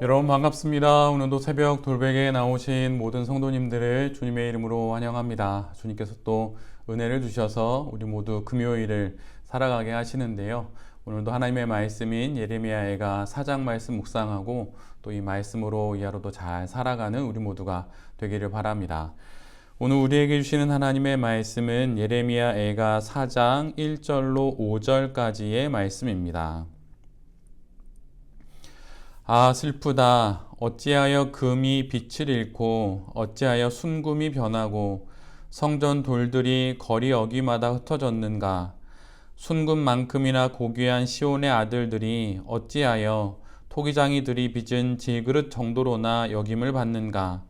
여러분 반갑습니다. 오늘도 새벽 돌베개에 나오신 모든 성도님들을 주님의 이름으로 환영합니다. 주님께서 또 은혜를 주셔서 우리 모두 금요일을 살아가게 하시는데요. 오늘도 하나님의 말씀인 예레미야애가 4장 말씀 묵상하고 또 이 말씀으로 이 하루도 잘 살아가는 우리 모두가 되기를 바랍니다. 오늘 우리에게 주시는 하나님의 말씀은 예레미야애가 4장 1절로 5절까지의 말씀입니다. 아, 슬프다. 어찌하여 금이 빛을 잃고 어찌하여 순금이 변하고 성전 돌들이 거리 어귀마다 흩어졌는가. 순금만큼이나 고귀한 시온의 아들들이 어찌하여 토기장이들이 빚은 질그릇 정도로나 여김을 받는가.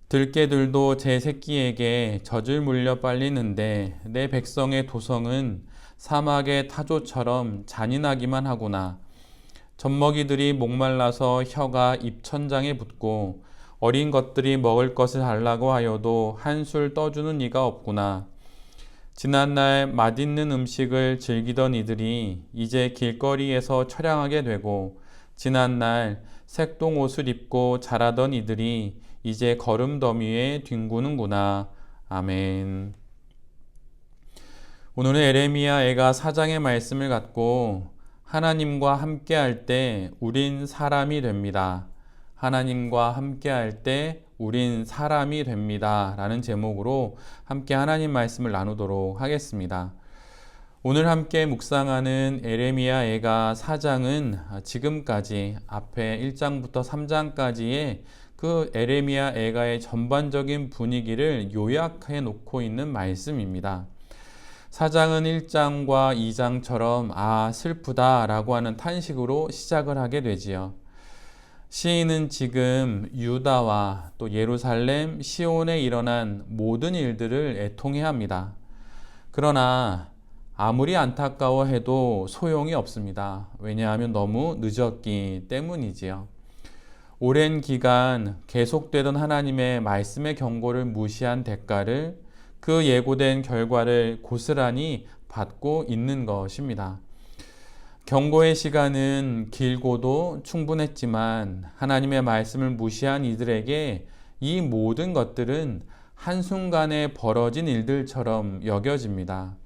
들깨들도 제 새끼에게 젖을 물려 빨리는데 내 백성의 도성은 사막의 타조처럼 잔인하기만 하구나. 젖먹이들이 목말라서 혀가 입천장에 붙고 어린 것들이 먹을 것을 달라고 하여도 한술 떠주는 이가 없구나. 지난날 맛있는 음식을 즐기던 이들이 이제 길거리에서 처량하게 되고 지난날 색동 옷을 입고 자라던 이들이 이제 거름더미에 뒹구는구나. 아멘. 오늘은 예레미야애가 4장의 말씀을 갖고 하나님과 함께할 때 우린 사람이 됩니다. 하나님과 함께할 때 우린 사람이 됩니다. 라는 제목으로 함께 하나님 말씀을 나누도록 하겠습니다. 오늘 함께 묵상하는 예레미야애가 4장은 지금까지 앞에 1장부터 3장까지의 그 예레미야애가의 전반적인 분위기를 요약해 놓고 있는 말씀입니다. 4장은 1장과 2장처럼 슬프다 라고 하는 탄식으로 시작을 하게 되지요. 시인은 지금 유다와 또 예루살렘, 시온에 일어난 모든 일들을 애통해 합니다. 그러나 아무리 안타까워해도 소용이 없습니다. 왜냐하면 너무 늦었기 때문이지요. 오랜 기간 계속되던 하나님의 말씀의 경고를 무시한 대가를 그 예고된 결과를 고스란히 받고 있는 것입니다. 경고의 시간은 길고도 충분했지만 하나님의 말씀을 무시한 이들에게 이 모든 것들은 한순간에 벌어진 일들처럼 여겨집니다.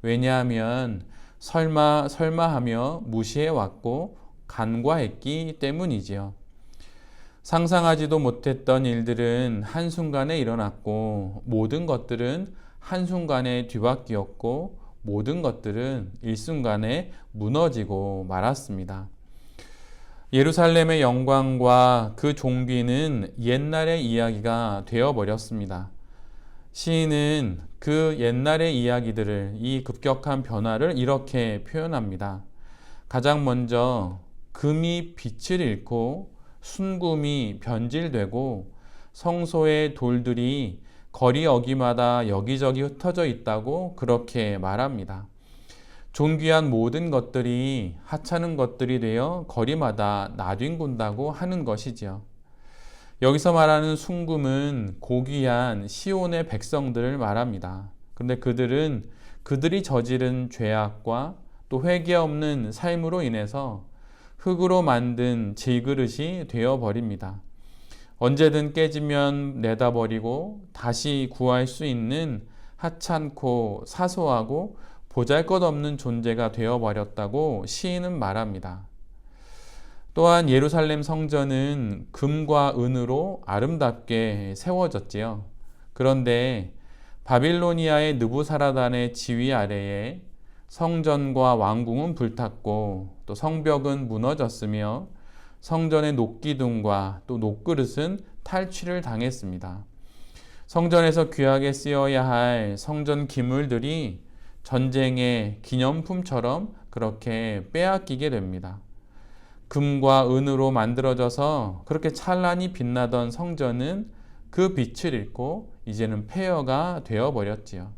왜냐하면 설마 하며 무시해왔고 간과했기 때문이지요. 상상하지도 못했던 일들은 한순간에 일어났고 모든 것들은 한순간에 뒤바뀌었고 모든 것들은 일순간에 무너지고 말았습니다. 예루살렘의 영광과 그 종기는 옛날의 이야기가 되어버렸습니다. 시인은 그 옛날의 이야기들을, 이 급격한 변화를 이렇게 표현합니다. 가장 먼저 금이 빛을 잃고 순금이 변질되고 성소의 돌들이 거리 어귀마다 여기저기 흩어져 있다고 그렇게 말합니다. 존귀한 모든 것들이 하찮은 것들이 되어 거리마다 나뒹군다고 하는 것이지요. 여기서 말하는 순금은 고귀한 시온의 백성들을 말합니다. 그런데 그들은 그들이 저지른 죄악과 또 회개 없는 삶으로 인해서 흙으로 만든 질그릇이 되어버립니다. 언제든 깨지면 내다버리고 다시 구할 수 있는 하찮고 사소하고 보잘것없는 존재가 되어버렸다고 시인은 말합니다. 또한 예루살렘 성전은 금과 은으로 아름답게 세워졌지요. 그런데 바빌로니아의 느부사라단의 지휘 아래에 성전과 왕궁은 불탔고 또 성벽은 무너졌으며 성전의 녹기둥과 또 녹그릇은 탈취를 당했습니다. 성전에서 귀하게 쓰여야 할 성전 기물들이 전쟁의 기념품처럼 그렇게 빼앗기게 됩니다. 금과 은으로 만들어져서 그렇게 찬란히 빛나던 성전은 그 빛을 잃고 이제는 폐허가 되어버렸지요.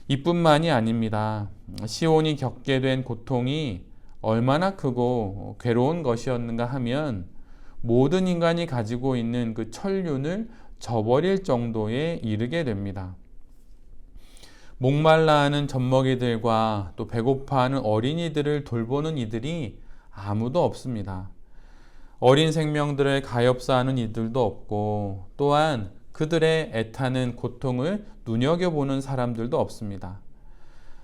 이뿐만이 아닙니다. 시온이 겪게 된 고통이 얼마나 크고 괴로운 것이었는가 하면 모든 인간이 가지고 있는 그 천륜을 저버릴 정도에 이르게 됩니다. 목말라하는 젖먹이들과 또 배고파하는 어린이들을 돌보는 이들이 아무도 없습니다. 어린 생명들을 가엾어하는 이들도 없고 또한 그들의 애타는 고통을 눈여겨보는 사람들도 없습니다.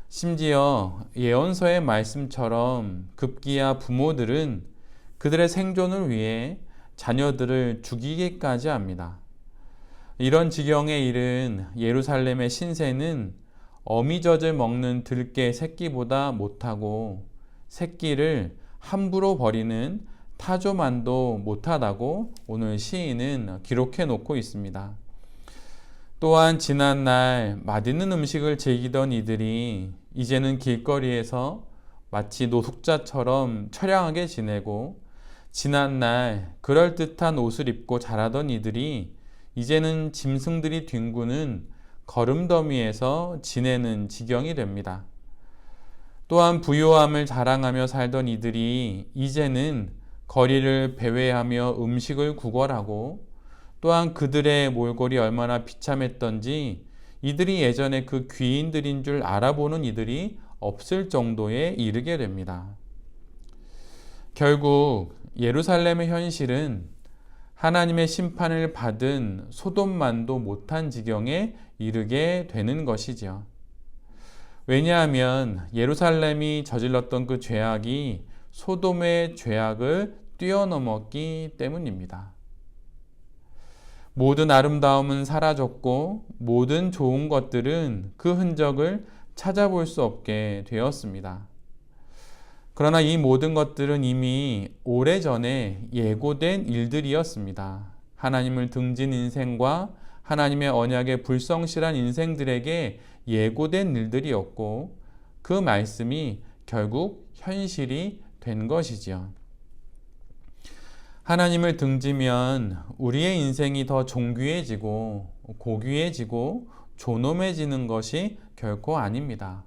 심지어 예언서의 말씀처럼 급기야 부모들은 그들의 생존을 위해 자녀들을 죽이기까지 합니다. 이런 지경에 이른 예루살렘의 신세는 어미젖을 먹는 들개 새끼보다 못하고 새끼를 함부로 버리는 타조만도 못하다고 오늘 시인은 기록해 놓고 있습니다. 또한 지난날 맛있는 음식을 즐기던 이들이 이제는 길거리에서 마치 노숙자처럼 처량하게 지내고 지난날 그럴듯한 옷을 입고 자라던 이들이 이제는 짐승들이 뒹구는 거름더미에서 지내는 지경이 됩니다. 또한 부요함을 자랑하며 살던 이들이 이제는 거리를 배회하며 음식을 구걸하고 또한 그들의 몰골이 얼마나 비참했던지 이들이 예전에 그 귀인들인 줄 알아보는 이들이 없을 정도에 이르게 됩니다. 결국 예루살렘의 현실은 하나님의 심판을 받은 소돔만도 못한 지경에 이르게 되는 것이지요. 왜냐하면 예루살렘이 저질렀던 그 죄악이 소돔의 죄악을 뛰어넘었기 때문입니다. 모든 아름다움은 사라졌고 모든 좋은 것들은 그 흔적을 찾아볼 수 없게 되었습니다. 그러나 이 모든 것들은 이미 오래전에 예고된 일들이었습니다. 하나님을 등진 인생과 하나님의 언약에 불성실한 인생들에게 예고된 일들이었고 그 말씀이 결국 현실이 된 것이지요. 하나님을 등지면 우리의 인생이 더 존귀해지고 고귀해지고 존엄해지는 것이 결코 아닙니다.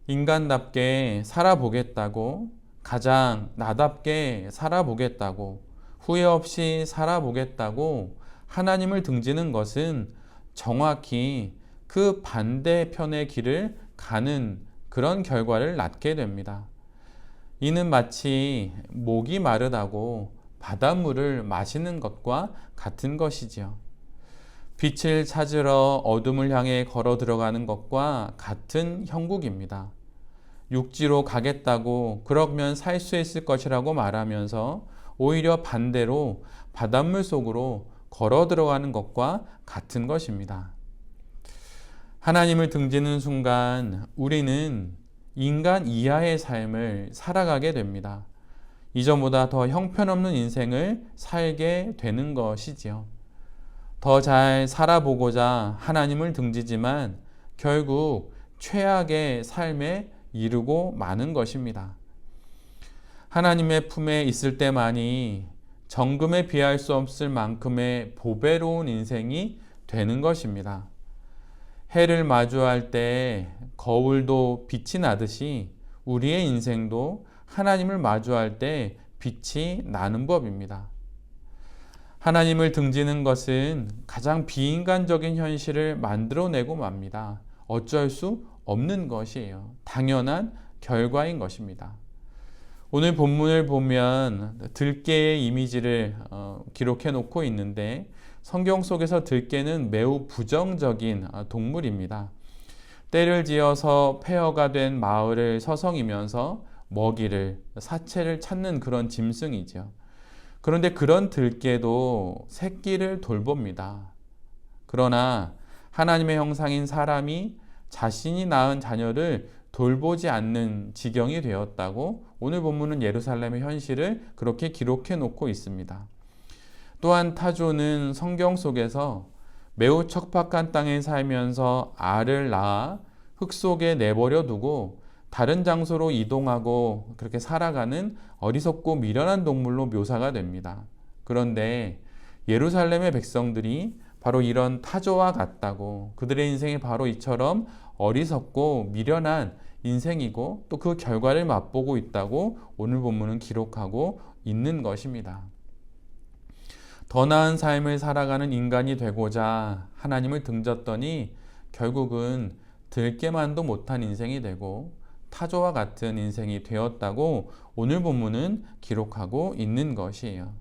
인간답게 살아보겠다고, 가장 나답게 살아보겠다고, 후회 없이 살아보겠다고 하나님을 등지는 것은 정확히 그 반대편의 길을 가는 그런 결과를 낳게 됩니다. 이는 마치 목이 마르다고 바닷물을 마시는 것과 같은 것이지요. 빛을 찾으러 어둠을 향해 걸어 들어가는 것과 같은 형국입니다. 육지로 가겠다고 그러면 살 수 있을 것이라고 말하면서 오히려 반대로 바닷물 속으로 걸어 들어가는 것과 같은 것입니다. 하나님을 등지는 순간 우리는 인간 이하의 삶을 살아가게 됩니다. 이전보다 더 형편없는 인생을 살게 되는 것이지요. 더 잘 살아보고자 하나님을 등지지만 결국 최악의 삶에 이르고 마는 것입니다. 하나님의 품에 있을 때만이 정금에 비할 수 없을 만큼의 보배로운 인생이 되는 것입니다. 해를 마주할 때 거울도 빛이 나듯이 우리의 인생도 하나님을 마주할 때 빛이 나는 법입니다. 하나님을 등지는 것은 가장 비인간적인 현실을 만들어내고 맙니다. 어쩔 수 없는 것이에요. 당연한 결과인 것입니다. 오늘 본문을 보면 들깨의 이미지를 기록해 놓고 있는데 성경 속에서 들깨는 매우 부정적인 동물입니다. 때를 지어서 폐허가 된 마을을 서성이면서 먹이를, 사체를 찾는 그런 짐승이죠. 그런데 그런 들깨도 새끼를 돌봅니다. 그러나 하나님의 형상인 사람이 자신이 낳은 자녀를 돌보지 않는 지경이 되었다고 오늘 본문은 예루살렘의 현실을 그렇게 기록해 놓고 있습니다. 또한 타조는 성경 속에서 매우 척박한 땅에 살면서 알을 낳아 흙 속에 내버려 두고 다른 장소로 이동하고 그렇게 살아가는 어리석고 미련한 동물로 묘사가 됩니다. 그런데 예루살렘의 백성들이 바로 이런 타조와 같다고, 그들의 인생이 바로 이처럼 어리석고 미련한 인생이고 또 그 결과를 맛보고 있다고 오늘 본문은 기록하고 있는 것입니다. 더 나은 삶을 살아가는 인간이 되고자 하나님을 등졌더니 결국은 들깨만도 못한 인생이 되고 타조와 같은 인생이 되었다고 오늘 본문은 기록하고 있는 것이에요.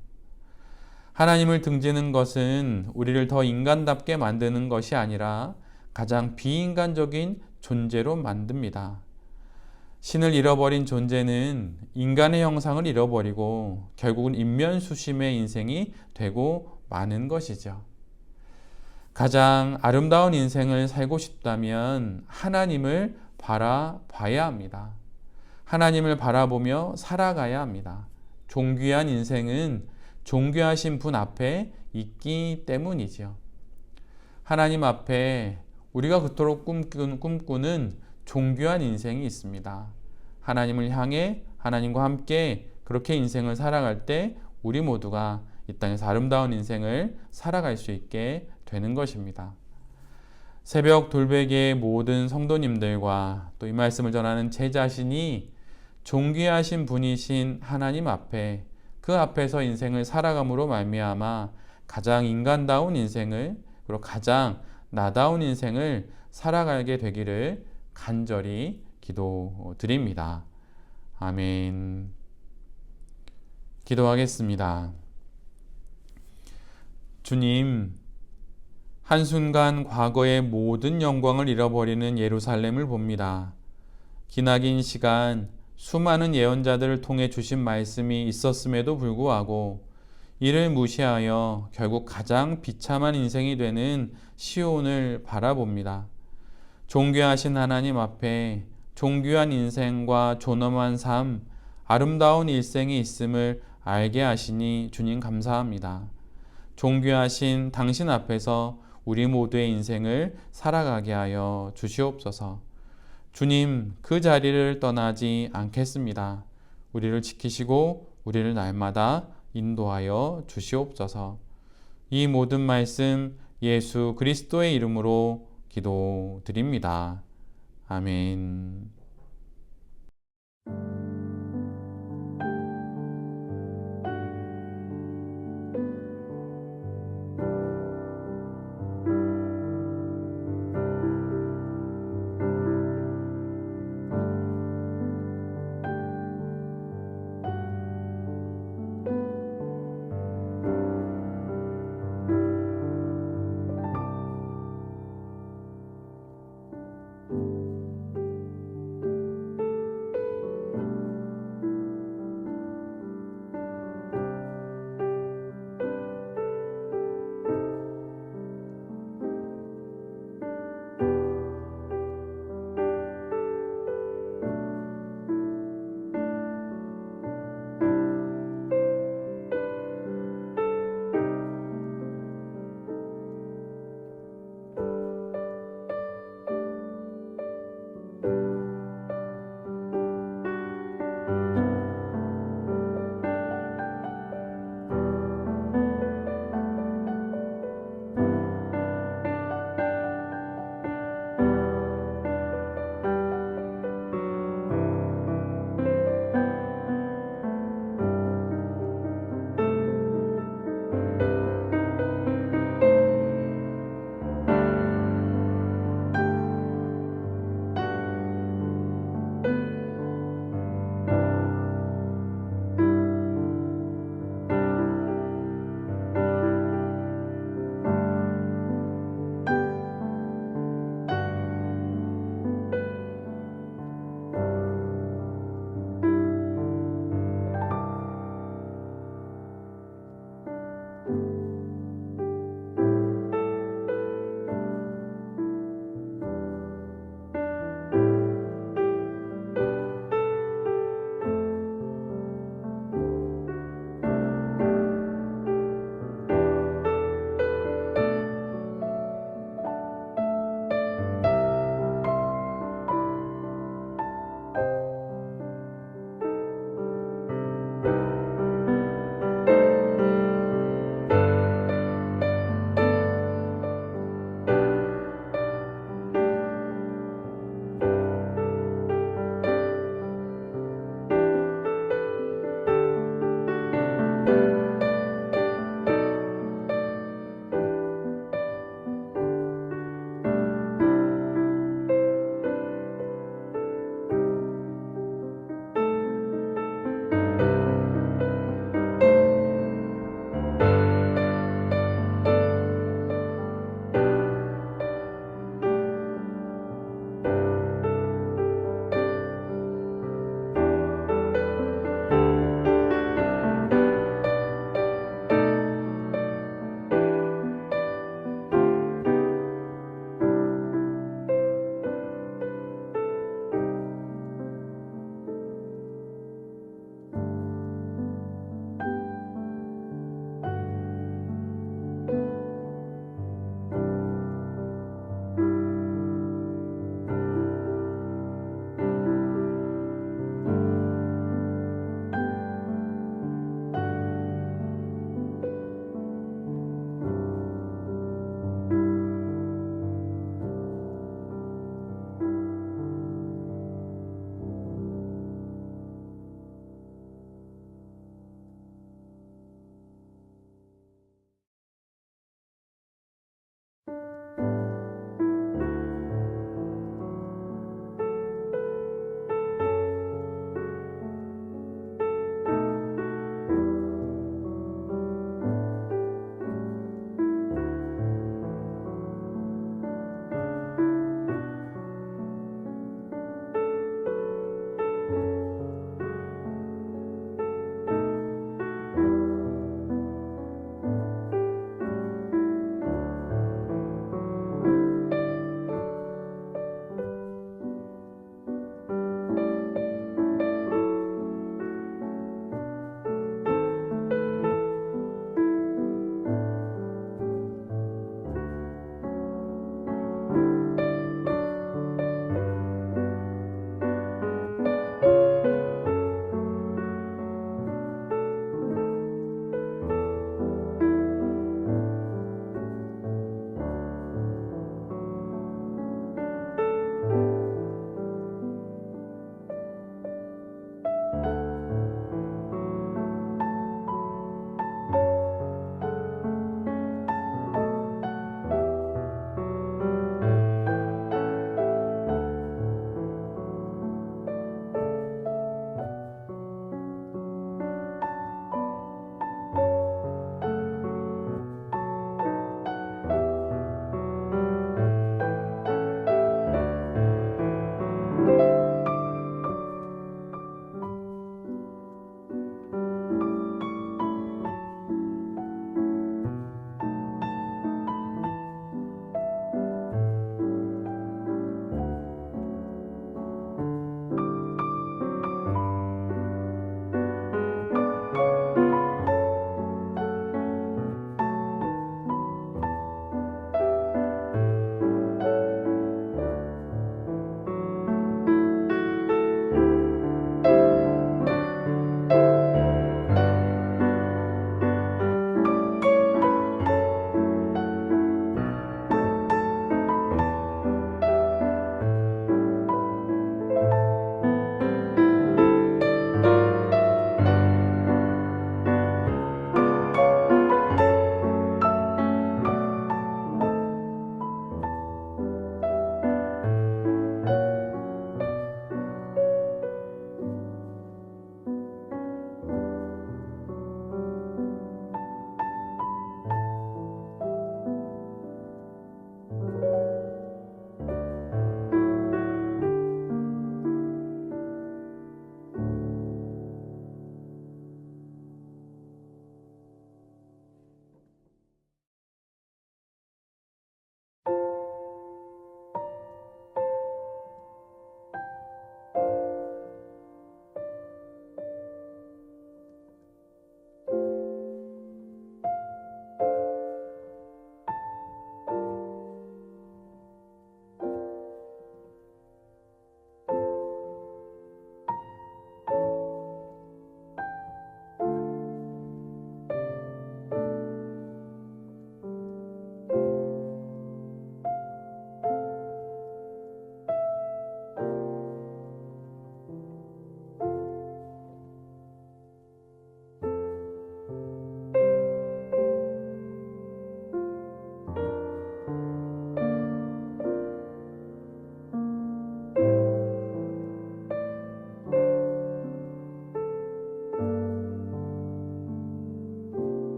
하나님을 등지는 것은 우리를 더 인간답게 만드는 것이 아니라 가장 비인간적인 존재로 만듭니다. 신을 잃어버린 존재는 인간의 형상을 잃어버리고 결국은 인면수심의 인생이 되고 마는 것이죠. 가장 아름다운 인생을 살고 싶다면 하나님을 바라봐야 합니다. 하나님을 바라보며 살아가야 합니다. 존귀한 인생은 존귀하신 분 앞에 있기 때문이죠. 하나님 앞에 우리가 그토록 꿈꾸는 존귀한 인생이 있습니다. 하나님을 향해 하나님과 함께 그렇게 인생을 살아갈 때 우리 모두가 이 땅에서 아름다운 인생을 살아갈 수 있게 되는 것입니다. 새벽 돌베개의 모든 성도님들과 또 이 말씀을 전하는 제 자신이 존귀하신 분이신 하나님 앞에 그 앞에서 인생을 살아감으로 말미암아 가장 인간다운 인생을 그리고 가장 나다운 인생을 살아가게 되기를 간절히 기도드립니다. 아멘. 기도하겠습니다. 주님, 한순간 과거의 모든 영광을 잃어버리는 예루살렘을 봅니다. 기나긴 시간 수많은 예언자들을 통해 주신 말씀이 있었음에도 불구하고 이를 무시하여 결국 가장 비참한 인생이 되는 시온을 바라봅니다. 존귀하신 하나님 앞에 존귀한 인생과 존엄한 삶, 아름다운 일생이 있음을 알게 하시니 주님 감사합니다. 존귀하신 당신 앞에서 우리 모두의 인생을 살아가게 하여 주시옵소서. 주님, 그 자리를 떠나지 않겠습니다. 우리를 지키시고 우리를 날마다 인도하여 주시옵소서. 이 모든 말씀 예수 그리스도의 이름으로 기도드립니다. 아멘.